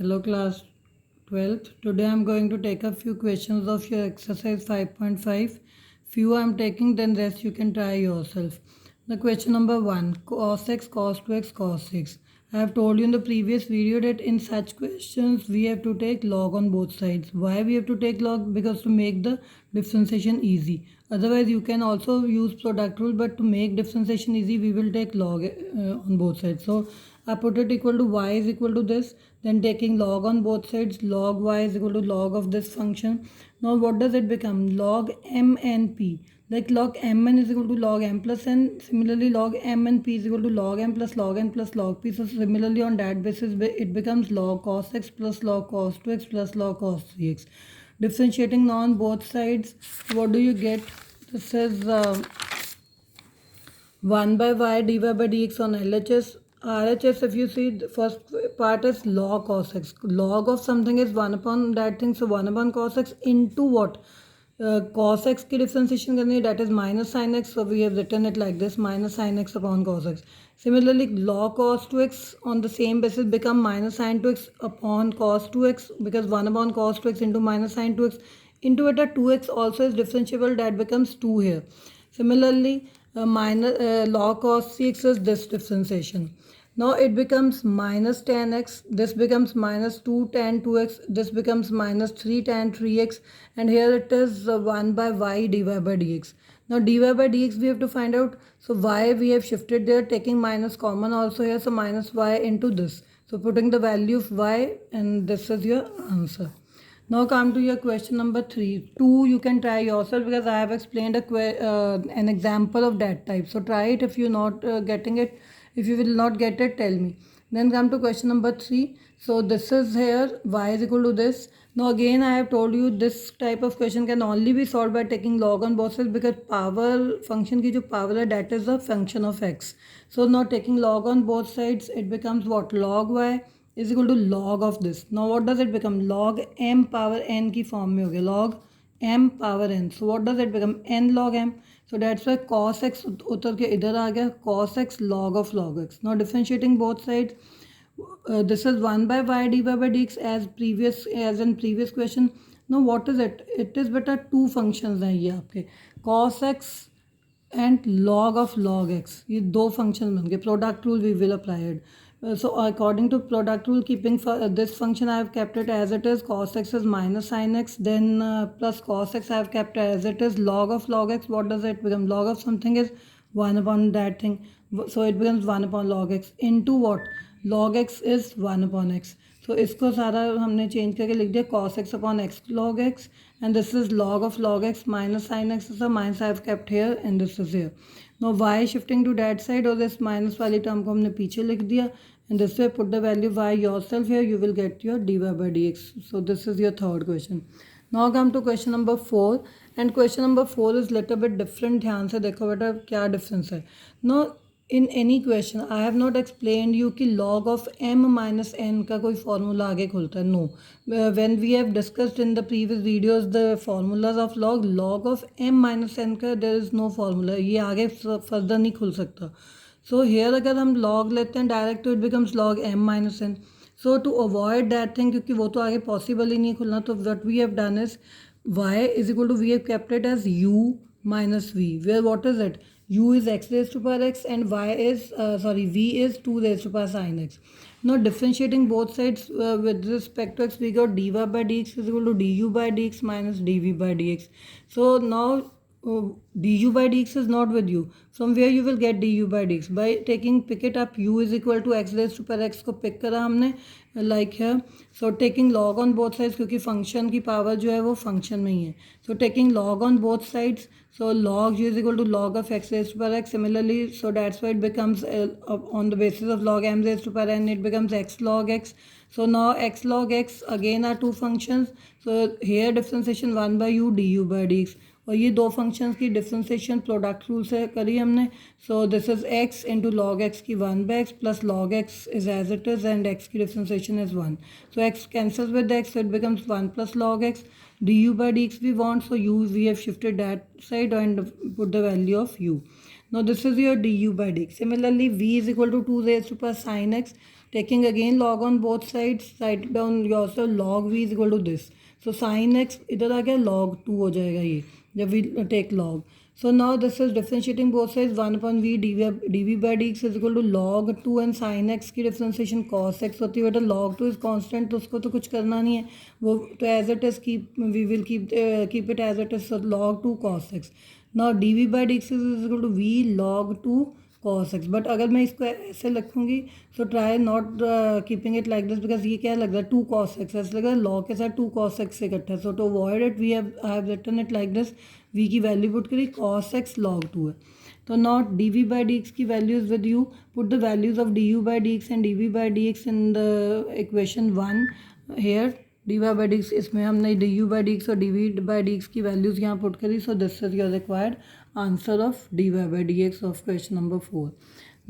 Hello class 12th. Today I am going to take a few questions of your exercise 5.5. Few I am taking, then rest you can try yourself. The question number 1, cos x, cos 2x, cos 6. I have told you in the previous video that in such questions we have to take log on both sides. Why we have to take log? Because to make the differentiation easy. Otherwise you can also use product rule, but to make differentiation easy we will take log on both sides. So I put it equal to y is equal to this, then taking log on both sides, log y is equal to log of this function. Now what does it become? Log m and p. Like log mn is equal to log m plus n. Similarly log m and p is equal to log m plus log n plus log p. So similarly on that basis it becomes log cos x plus log cos 2x plus log cos 3x. Differentiating now on both sides, what do you get? This is 1 by y dy by dx on LHS. RHS, if you see, the first part is log cos x. Log of something is 1 upon that thing. So 1 upon cos x into what? Cos x की differentiation करनी है, that is minus sin x. So we have written it like this, minus sin x upon cos x. Similarly, log cos 2x on the same basis become minus sin 2x upon cos 2x, because 1 upon cos 2x into minus sin 2x. Into it a 2x also is differentiable, that becomes 2 here. Similarly, log cos 6 is this differentiation. Now it becomes minus tan x, this becomes minus 2 tan 2x, this becomes minus 3 tan 3x, and here it is 1 by y dy by dx. Now dy by dx we have to find out. So y we have shifted there, taking minus common also here, so minus y into this. So putting the value of y, and this is your answer. Now come to your question number 3. 2 you can try yourself, because I have explained an example of that type. So try it. If you're not getting it, if you will not get it, tell me. Then come to question number 3. So this is here, y is equal to this. Now again I have told you this type of question can only be solved by taking log on both sides, because power function की जो power है, that is a function of x. So now taking log on both sides, it becomes what? Log y is equal to log of this. Now what does it become? Log m power n की form में हो गया, log m power n. So what does it become? N log m. So that's why cos x उतर के इधर आ गया, cos x log of log x. Now differentiating both sides, this is 1 by y dy by dx as in previous question. Now what is it? It is बेटा two functions हैं ये आपके, cos x and log of log x. ये दो functions बन गए. Product rule we will apply it. So according to product rule, keeping this function I have kept it as it is. Cos x is minus sin x, then plus cos x I have kept as it is. Log of log x, what does it become? Log of something is 1 upon that thing, so it becomes 1 upon log x into what? Log x is 1 upon x. So इसको सारा हमने change करके लिख दिया cos x upon x log x, and this is log of log x minus sin x is a minus I have kept here, and this is here. Now y shifting to that side, और this minus वाली term को हमने पीछे लिख दिया, and this way put the value y yourself here, you will get your dy by dx. So this is your third question. Now come to question number 4, and question number 4 is little bit different. ध्यान से देखो बेटा क्या difference है. Now in any question I have not explained you कि log of m minus n का कोई formula आगे खुलता है. No. When we have discussed in the previous videos the formulas of log of m minus n का there is no formula. ये आगे further नहीं खुल सकता. So here अगर हम log लेते हैं direct, तो it becomes log m minus n. So to avoid that thing, क्योंकि वो तो आगे possible ही नहीं खुलना, तो what we have done is y is equal to, we have kept it as u minus v, where what is it? U is x raised to power x, and y is v is 2 raised to power sin x. Now differentiating both sides with respect to x, we got dy by dx is equal to du by dx minus dv by dx. So now du by dx is not with you. From where you will get du by dx? By taking, pick it up, u is equal to x raised to power x को pick करा हमने like here. So taking log on both sides, क्योंकि function की power जो है वो function में ही है. So taking log on both sides, so log u is equal to log of x raised to power x. Similarly, so that's why it becomes on the basis of log m raised to power n, it becomes x log x. So now x log x again are two functions. So here differentiation 1 by u du by dx. और ये दो functions की differentiation product rule से करी हमने. So this is x into log X की 1 by X plus log X is as it is, and x की differentiation is 1. So x cancels with x, so it becomes 1 plus log x. du by dx we want, so u we have shifted that side and put the value of u. Now this is your du by dx. Similarly, v is equal to 2 raised to power sin x. taking again log on both sides, write down yourself log v is equal to this. So sin x इधर आ गया log 2 हो जाएगा ये जब we take log. So now this is differentiating both sides 1 upon v dv by dx is equal to log 2 and sin x की differentiation cos x होती है बेटा. log 2 is constant तो उसको तो कुछ करना नहीं है वो तो as it is we will keep it as it is. So log 2 cos x. Now dv by dx is equal to v log 2 cos x. But अगर मैं इसको ऐसे लिखूँगी so try not keeping it like this because ये क्या लग रहा है 2 cos x ऐसे लग रहा है लॉग के साथ 2 cos x से इकट्ठा है. So to avoid it we I have written it like this. v की वैल्यू पुट करी cos x log 2 है. तो नॉट dv by dx की values with you put the values of du by dx and dv by dx in the equation 1 here. dy by dx इसमें हमने du by dx और dv by dx की values यहाँ put करी. सो this is your required answer of dy by dx of question number 4.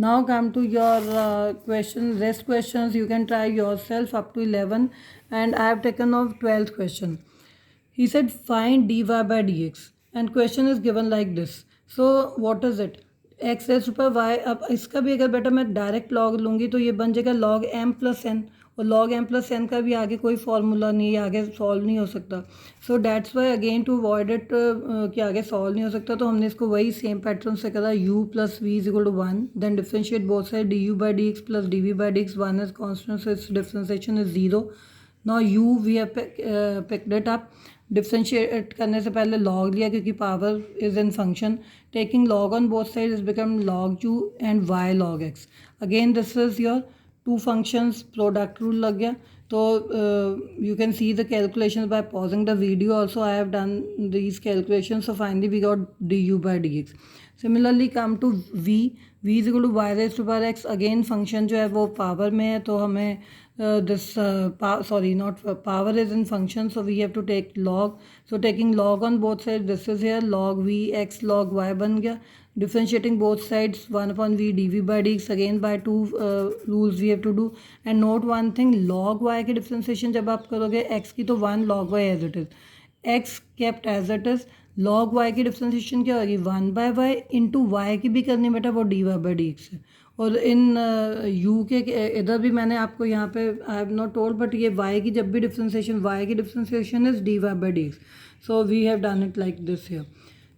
Now come to your rest questions. You can try yourself up to 11 and I have taken off 12th question. He said find dy by dx and question is given like this. So what is it? x raised to power y. अब इसका भी अगर बेटा मैं direct log लूँगी तो ये बन जाएगा log m plus n और log m plus n का भी आगे कोई फॉर्मूला नहीं है आगे सॉल्व नहीं हो सकता. So that's why again to avoid it कि आगे सॉल्व नहीं हो सकता तो हमने इसको वही सेम पैटर्न से करा u plus V is equal to 1 then differentiate both side du by dx plus dv by dx 1 is constant so its differentiation is 0. Now u we have picked it up. Differentiate करने से पहले log लिया क्योंकि power is in function. Taking log on both side is become log u and y log x. Again this is your two functions product rule लग गया. तो you can see the calculation by pausing the video also. I have done these calculation. So finally we got du by dx. Similarly come to v is equal to Y raise to power X. Again function जो है वो power में है तो हमें this sorry not power is in function so we have to take log. So taking log on both side this is here log v x log y बन गया. Differentiating both sides 1 upon v dv by dx again by two rules we have to do. And note one thing, log y की differentiation जब आप करोगे x की तो 1 log y as it is, x kept as it is. log y की differentiation क्या होगी 1 by y into y की भी करनी बेटा वो dy by dx है. और इन u के इधर भी मैंने आपको यहाँ पे I have not told but ये y की जब भी differentiation y की differentiation is dy by dx. So we have done it like this here.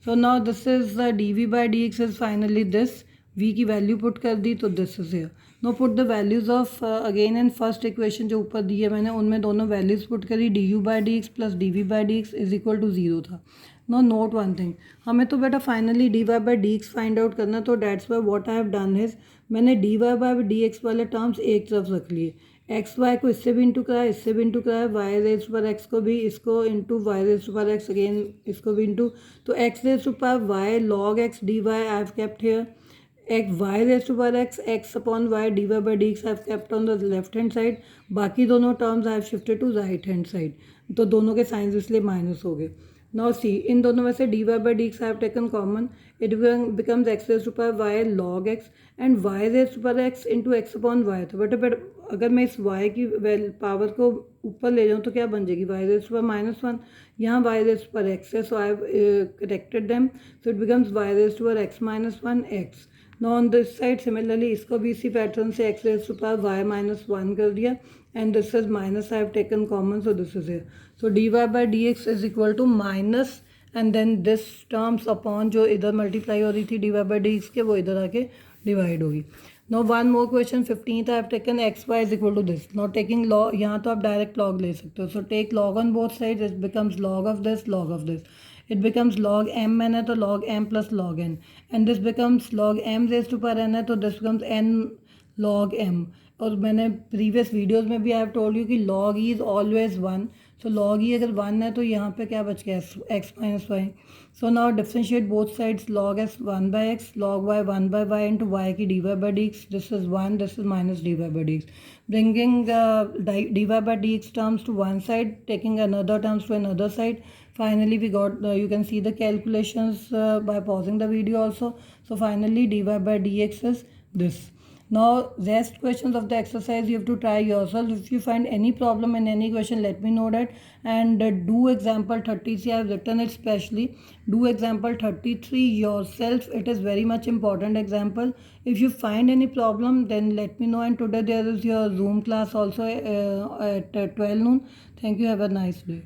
So now this is the dv by dx is finally this. v की value put कर दी तो this is here. Now put the values of again in first equation जो ऊपर दी है मैंने उनमें दोनों वैल्यूज पुट करी. du by dx plus dv by dx is equal to 0 था. नो नोट वन थिंग हमें तो बेटा finally dy by dx find out करना. तो that's why what I have done is मैंने dy by dx वाले terms एक तरफ रख लिए. एक्स वाई को इससे भी इंटू कराया इससे भी इंटू कराया. वाई रेज पर एक्स को भी इसको इंटू वाई रेज पर एक्स अगेन इसको भी इंटू. तो एक्स रेज पर y log x d y I have kept here. X y raise पर x upon y d y by d x I have kept on the left hand side. बाकी दोनों terms I have shifted to right hand side. तो दोनों के science इसलिए minus हो गए. Now see इन दोनों में से d y by d x I have taken common. It becomes x raise पर y log x and y raise पर x into x upon y. तो बेटा अगर मैं इस y की पावर को ऊपर ले जाऊँ तो क्या बन जाएगी y रेज पर -1. यहाँ y रेज पर x है so I have corrected them. So it becomes y raise पर x -1 x. No on this side similarly इसको भी इसी पैटर्न से x रेज पर y -1 कर दिया and this is minus I have taken common so this is here. So dy by dx is equal to minus and then this terms upon जो इधर multiply हो रही थी dy by dx के वो इधर आके डिवाइड होगी. Now one more question 15th I have taken x y is equal to this. Now taking log यहाँ तो आप डायरेक्ट log ले सकते हो. So take log on both sides. It becomes log of this log of this. It becomes log m n है तो log m plus log n and this becomes log m raised to power n है तो this becomes n log m. और मैंने previous videos में भी I have told you कि log e is always 1. So log e अगर 1 है तो यहाँ पे क्या बच गया x minus Y. So now differentiate both sides log x 1 by x log y 1 by y into y की dy by dx. This is 1 this is minus dy by dx. Bringing dy by dx terms to one side, taking another terms to another side. Finally we got you can see the calculations by pausing the video also. So finally dy by dx is this. Now, rest questions of the exercise you have to try yourself. If you find any problem in any question, let me know that. And do example 33. I have written it specially. Do example 33 yourself. It is very much important example. If you find any problem, then let me know. And today there is your Zoom class also at 12 noon. Thank you. Have a nice day.